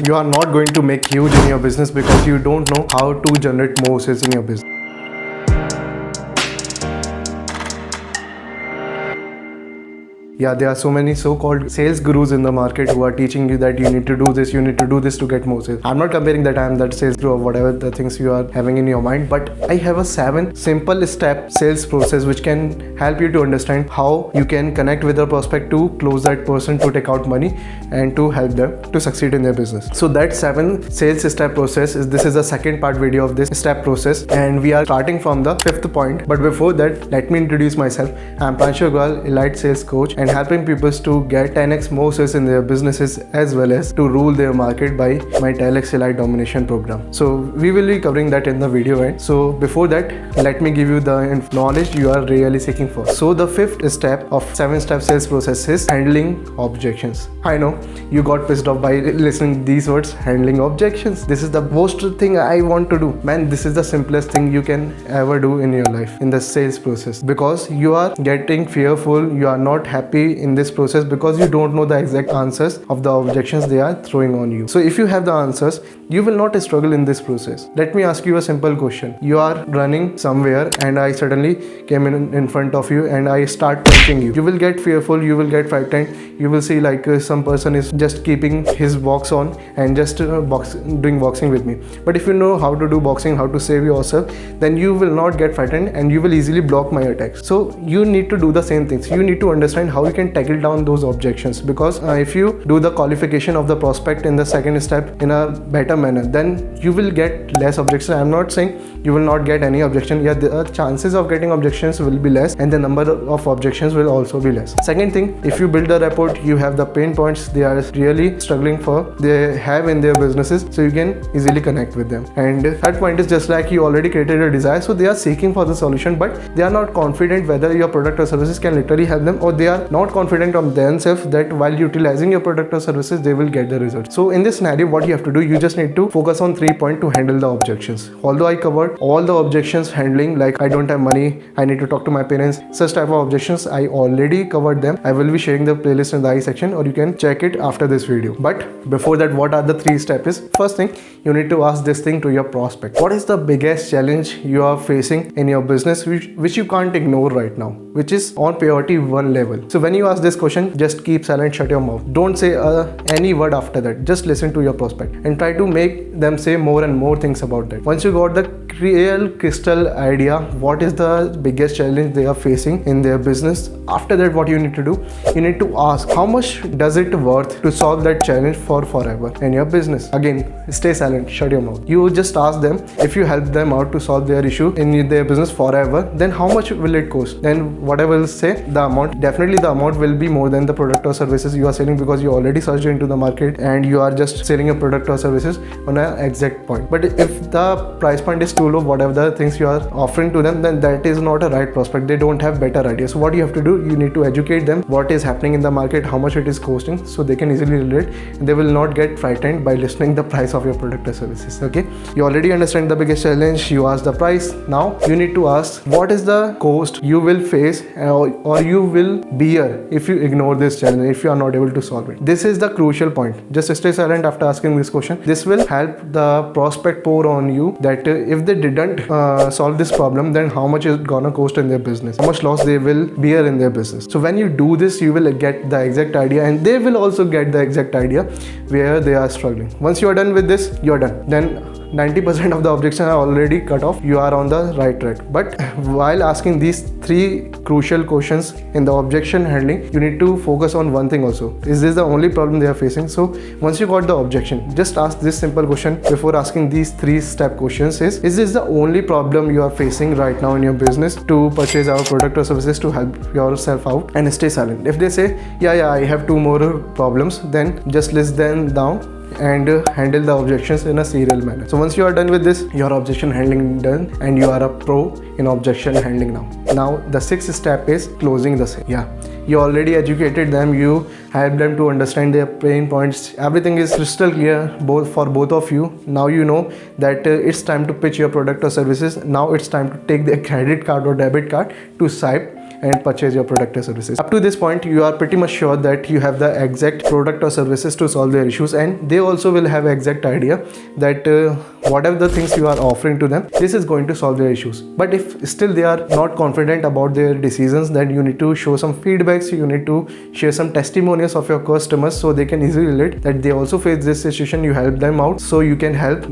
You are not going to make huge in your business because you don't know how to generate more sales in your business. Yeah, there are so many so-called sales gurus in the market who are teaching you that you need to do this, you need to do this to get more sales. I'm not comparing that I am that sales guru or whatever the things you are having in your mind, but I have a 7 simple step sales process which can help you to understand how you can connect with the prospect to close that person, to take out money and to help them to succeed in their business. So that 7 sales step process this is the second part video of this step process, and we are starting from the 5th point. But before that, let me introduce myself. I'm Pranshu Agarwal, Elite Sales Coach, and helping people to get 10x more sales in their businesses as well as to rule their market by my 10x Elite Domination program. So we will be covering that in the video end. So before that, let me give you the knowledge you are really seeking for. So the 5th step of 7-step sales process is handling objections. I know you got pissed off by listening these words, handling objections. This is the worst thing I want to do. Man, this is the simplest thing you can ever do in your life in the sales process, because you are getting fearful, you are not happy in this process because you don't know the exact answers of the objections they are throwing on you. So if you have the answers, you will not struggle in this process. Let me ask you a simple question. You are running somewhere and I suddenly came in front of you and I start punching you. You will get fearful, you will get frightened, you will see like some person is just keeping his box on and just doing boxing with me. But if you know how to do boxing, how to save yourself, then you will not get frightened and you will easily block my attacks. So you need to do the same things. You need to understand how you can tackle down those objections, because if you do the qualification of the prospect in the second step in a better manner, then you will get less objections. I'm not saying you will not get any objection. Yeah, the chances of getting objections will be less and the number of objections will also be less. Second thing, if you build the rapport, you have the pain points they are really struggling for, they have in their businesses, so you can easily connect with them. And third point is just like you already created a desire, so they are seeking for the solution, but they are not confident whether your product or services can literally help them, or they are not confident of themselves that while utilizing your product or services they will get the result. So in this scenario, what you have to do, you just need to focus on 3 points to handle the objections. Although I covered all the objections handling, like I don't have money, I need to talk to my parents, such type of objections I already covered them. I will be sharing the playlist in the I section, or you can check it after this video. But before that, what are the 3 steps? First thing, you need to ask this thing to your prospect. What is the biggest challenge you are facing in your business which you can't ignore right now, which is on priority 1 level? So when you ask this question, just keep silent, shut your mouth. Don't say any word after that. Just listen to your prospect and try to make them say more and more things about that. Once you got the real crystal idea what is the biggest challenge they are facing in their business, after that what you need to do, you need to ask how much does it worth to solve that challenge for forever in your business. Again, stay silent, shut your mouth. You just ask them, if you help them out to solve their issue in their business forever, then how much will it cost? Then whatever will say the amount, definitely the amount will be more than the product or services you are selling, because you already searched into the market and you are just selling a product or services on an exact point. But if the price point is too low, whatever the things you are offering to them, then that is not a right prospect. They don't have better ideas. So what you have to do, you need to educate them what is happening in the market, how much it is costing, so they can easily relate. They will not get frightened by listening the price of your product or services. Okay, you already understand the biggest challenge, you ask the price. Now you need to ask what is the cost you will face or you will bear if you ignore this challenge, if you are not able to solve it. This is the crucial point. Just stay silent after asking this question. This will help the prospect pour on you that if they didn't solve this problem, then how much is gonna cost in their business, how much loss they will bear in their business. So when you do this, you will get the exact idea and they will also get the exact idea where they are struggling. Once you are done with this, you are done. Then 90% of the objections are already cut off. You are on the right track. But while asking these 3 crucial questions in the objection handling, you need to focus on one thing also. Is this the only problem they are facing? So once you got the objection, just ask this simple question before asking these 3-step questions: is this the only problem you are facing right now in your business to purchase our product or services to help yourself out? And stay silent. If they say, yeah, I have 2 more problems, then just list them down and handle the objections in a serial manner. So once you are done with this, your objection handling done and you are a pro in objection handling now. Now the 6th step is closing the sale. Yeah, you already educated them, you helped them to understand their pain points, everything is crystal clear for both of you. Now you know that it's time to pitch your product or services. Now it's time to take their credit card or debit card to swipe and purchase your product or services. Up to this point, you are pretty much sure that you have the exact product or services to solve their issues, and they also will have exact idea that whatever the things you are offering to them, this is going to solve their issues. But if still they are not confident about their decisions, then you need to show some feedbacks, you need to share some testimonials of your customers so they can easily relate that they also face this situation. You help them out so you can help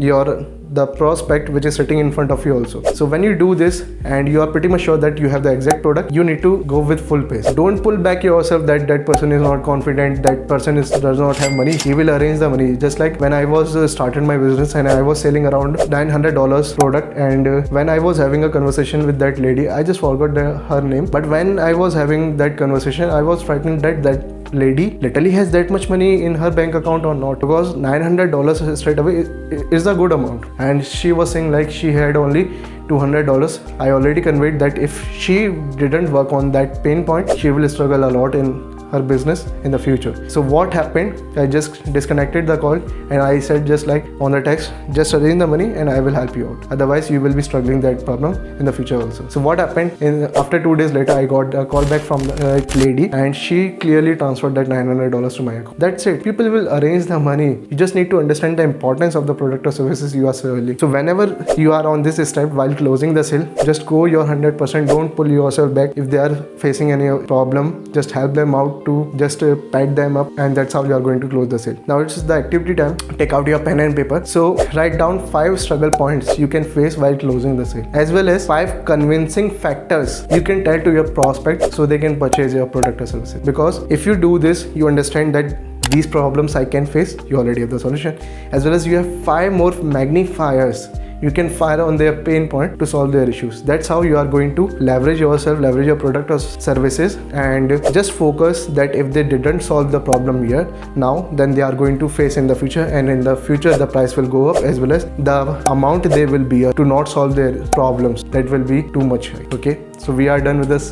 the prospect which is sitting in front of you also. So when you do this and you are pretty much sure that you have the exact product, you need to go with full pace. Don't pull back yourself that that person is not confident, that person does not have money, he will arrange the money. Just like when I was started my business and I was selling around $900 product, and when I was having a conversation with that lady, I just forgot her name, but when I was having that conversation, I was frightened that that lady literally has that much money in her bank account or not, because $900 straight away is a good amount, and she was saying like she had only $200. I already conveyed that if she didn't work on that pain point, she will struggle a lot in her business in the future. So what happened, I just disconnected the call and I said just like on the text, just arrange the money and I will help you out, otherwise you will be struggling that problem in the future also. So what happened, after 2 days later, I got a call back from the lady and she clearly transferred that $900 to my account. That's it. People will arrange the money. You just need to understand the importance of the product or services you are selling. So whenever you are on this step while closing the sale, just go your 100%. Don't pull yourself back. If they are facing any problem, just help them out to just pat them up, and that's how you are going to close the sale. Now it's the activity time. Take out your pen and paper. So write down 5 struggle points you can face while closing the sale, as well as 5 convincing factors you can tell to your prospect so they can purchase your product or services. Because if you do this, you understand that these problems I can face, you already have the solution, as well as you have 5 more magnifiers you can fire on their pain point to solve their issues. That's how you are going to leverage yourself, leverage your product or services, and just focus that if they didn't solve the problem here now, then they are going to face in the future, and in the future the price will go up, as well as the amount they will bear to not solve their problems, that will be too much high. Okay, so we are done with this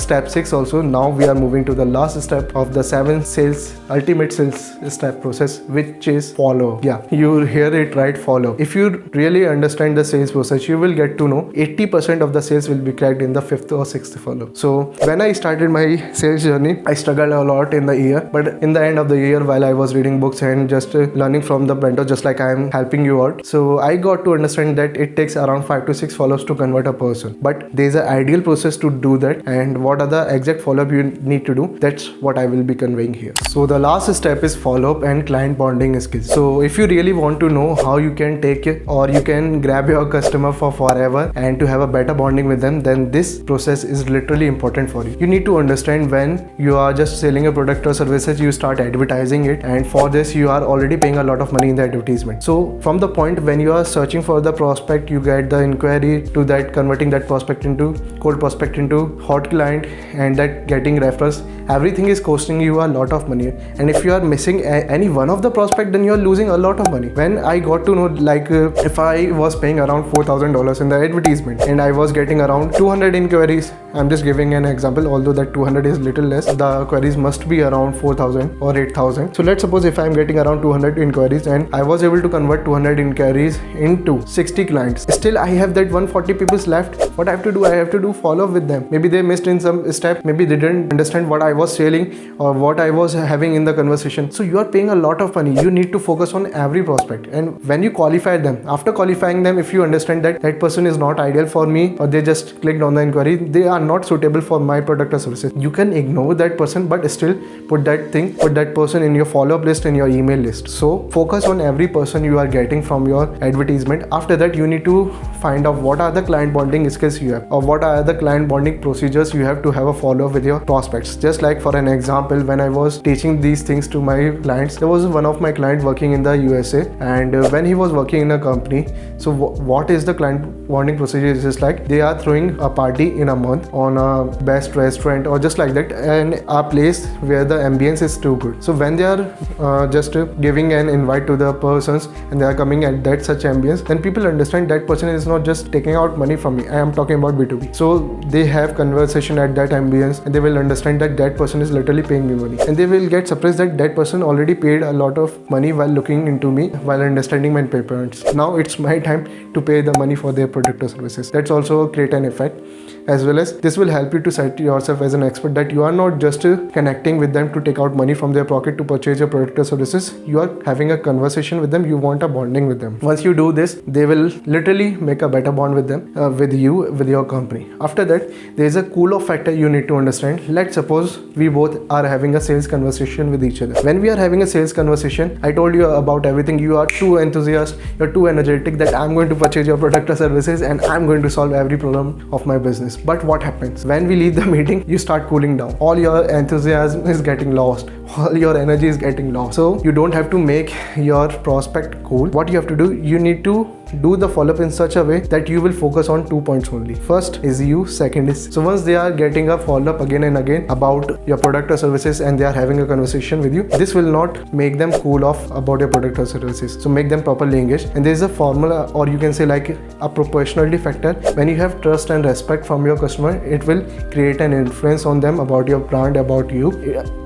step 6 also. Now we are moving to the last step of the 7 sales ultimate sales step process, which is follow. Yeah, you hear it right, follow. If you really understand the sales process, you will get to know 80% of the sales will be cracked in the 5th or 6th follow. So when I started my sales journey, I struggled a lot in the year, but in the end of the year, while I was reading books and just learning from the mentor, just like I am helping you out, so I got to understand that it takes around 5 to 6 follows to convert a person. But there's an ideal process to do that, and what are the exact follow-up you need to do, that's what I will be conveying here. So the last step is follow-up and client bonding skills. So if you really want to know how you can take it, or you can grab your customer for forever and to have a better bonding with them, then this process is literally important for you. You need to understand when you are just selling a product or services, you start advertising it, and for this you are already paying a lot of money in the advertisement. So from the point when you are searching for the prospect, you get the inquiry, to that converting that prospect into cold prospect into hot client, and that getting referrals, everything is costing you a lot of money. And if you are missing any one of the prospect, then you are losing a lot of money. When I got to know, like if I was paying around $4,000 in the advertisement and I was getting around 200 inquiries, I'm just giving an example, although that 200 is little less, the queries must be around 4,000 or 8,000. So let's suppose if I'm getting around 200 inquiries and I was able to convert 200 inquiries into 60 clients, still I have that 140 people left. What I have to do, I have to do follow up with them. Maybe they missed in some step, maybe they didn't understand what I was selling or what I was having in the conversation. So you are paying a lot of money. You need to focus on every prospect, and when you qualify them, after qualifying them, if you understand that that person is not ideal for me, or they just clicked on the inquiry, they are not suitable for my product or services, you can ignore that person, but still put that person in your follow-up list, in your email list. So focus on every person you are getting from your advertisement. After that, you need to find out what are the client bonding skills you have, or what are the client bonding procedures you have to have a follow-up with your prospects. Just like for an example, when I was teaching these things to my clients, there was one of my clients working in the USA, and when he was working in a company, so what is the client bonding procedure? Is just like they are throwing a party in a month on a best restaurant or just like that, and a place where the ambience is too good. So when they are just giving an invite to the persons and they are coming at that such ambience, then people understand that person is not just taking out money from me. I am talking about B2B. So they have conversation at that ambience, and they will understand that that person is literally paying me money, and they will get surprised that that person already paid a lot of money while looking into me, while understanding my payments. Now it's my time time to pay the money for their product or services. That's also create an effect. As well as this will help you to set yourself as an expert, that you are not just connecting with them to take out money from their pocket to purchase your product or services. You are having a conversation with them. You want a bonding with them. Once you do this, they will literally make a better bond with them, with you, with your company. After that, there is a cool off factor you need to understand. Let's suppose we both are having a sales conversation with each other. When we are having a sales conversation, I told you about everything. You are too enthusiastic, you're too energetic that I'm going to purchase your product or services and I'm going to solve every problem of my business. But what happens when we leave the meeting? You start cooling down. All your enthusiasm is getting lost. All your energy is getting lost. So you don't have to make your prospect cool. What you have to do, you need to do the follow-up in such a way that you will focus on 2 points only. First is you, second is, so once they are getting a follow-up again and again about your product or services and they are having a conversation with you, this will not make them cool off about your product or services. So make them properly engaged. And there is a formula, or you can say like a proportionality factor. When you have trust and respect from your customer, it will create an influence on them about your brand, about you,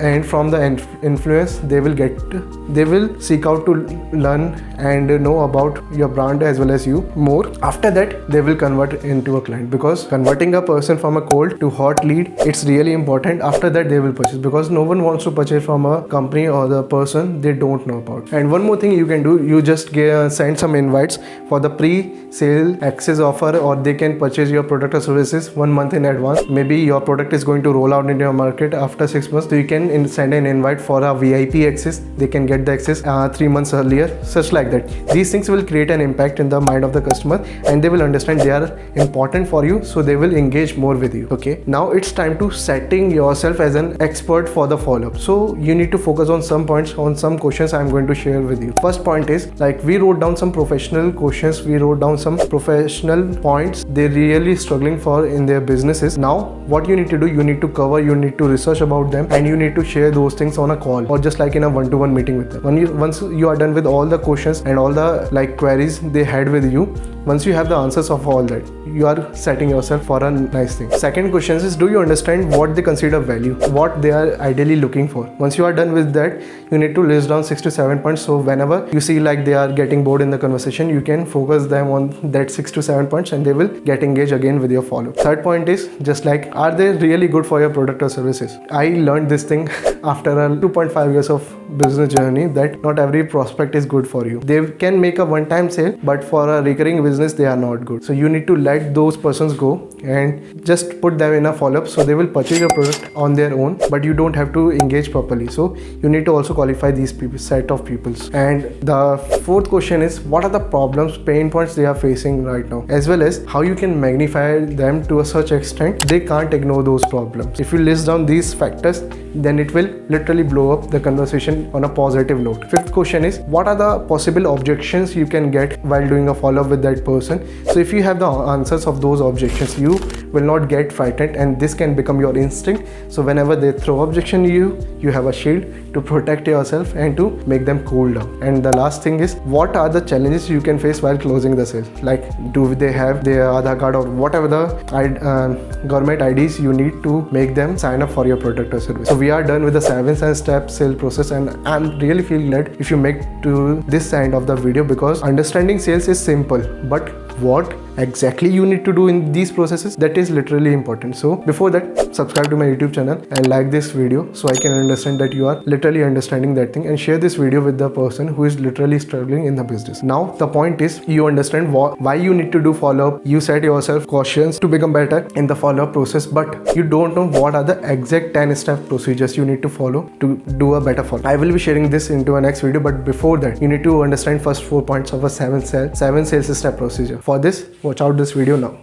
and from the influence they will seek out to learn and know about your brand as well as you more. After that, they will convert into a client, because converting a person from a cold to hot lead, it's really important. After that, they will purchase, because no one wants to purchase from a company or the person they don't know about. And one more thing you can do, you just send some invites for the pre-sale access offer, or they can purchase your product or services 1 month in advance. Maybe your product is going to roll out in your market after 6 months, so you can send an invite for a VIP access. They can get the access 3 months earlier, such like that. These things will create an impact in the mind of the customer, and they will understand they are important for you, so they will engage more with you. Okay, now it's time to setting yourself as an expert for the follow-up. So you need to focus on some points, on some questions I'm going to share with you. First point is, like, we wrote down some professional questions, we wrote down some professional points they're really struggling for in their businesses. Now what you need to do, you need to cover, you need to research about them, and you need to share those things on a call, or just like in a one-to-one meeting with them. Once you are done with all the questions and all the queries they had with you, once you have the answers of all that, you are setting yourself for a nice thing. Second question is, do you understand what they consider value, what they are ideally looking for? Once you are done with that, you need to list down 6 to 7 points. So whenever you see like they are getting bored in the conversation, you can focus them on that 6 to 7 points and they will get engaged again with your follow. Third point is, just like, are they really good for your product or services? I learned this thing after a 2.5 years of business journey, that not every prospect is good for you. They can make a one-time sale, but for a recurring business they are not good. So you need to let those persons go and just put them in a follow-up, so they will purchase your product on their own, but you don't have to engage properly. So you need to also qualify these people, set of peoples. And the fourth question is, what are the problems, pain points they are facing right now, as well as how you can magnify them to a such extent they can't ignore those problems. If you list down these factors, then it will literally blow up the conversation on a positive note. Fifth question is, what are the possible objections you can get while doing a follow-up with that person? So if you have the answers of those objections, you will not get frightened, and this can become your instinct. So whenever they throw objection, you have a shield to protect yourself and to make them cool down. And the last thing is, what are the challenges you can face while closing the sale? Like, do they have their Aadhaar card or whatever the government IDs you need to make them sign up for your product or service? So we are done with the 7-step sale process, and I'm really feeling glad if you make to this end of the video, because understanding sales is simple, but what exactly you need to do in these processes, that is literally important. So before that, subscribe to my YouTube channel and like this video, so I can understand that you are literally understanding that thing, and share this video with the person who is literally struggling in the business. Now the point is, you understand why you need to do follow-up. You set yourself questions to become better in the follow-up process, but you don't know what are the exact 10-step procedures you need to follow to do a better follow. I will be sharing this into a next video, but before that, you need to understand first 4 points of a 7 sales step procedure. For this, watch out this video now.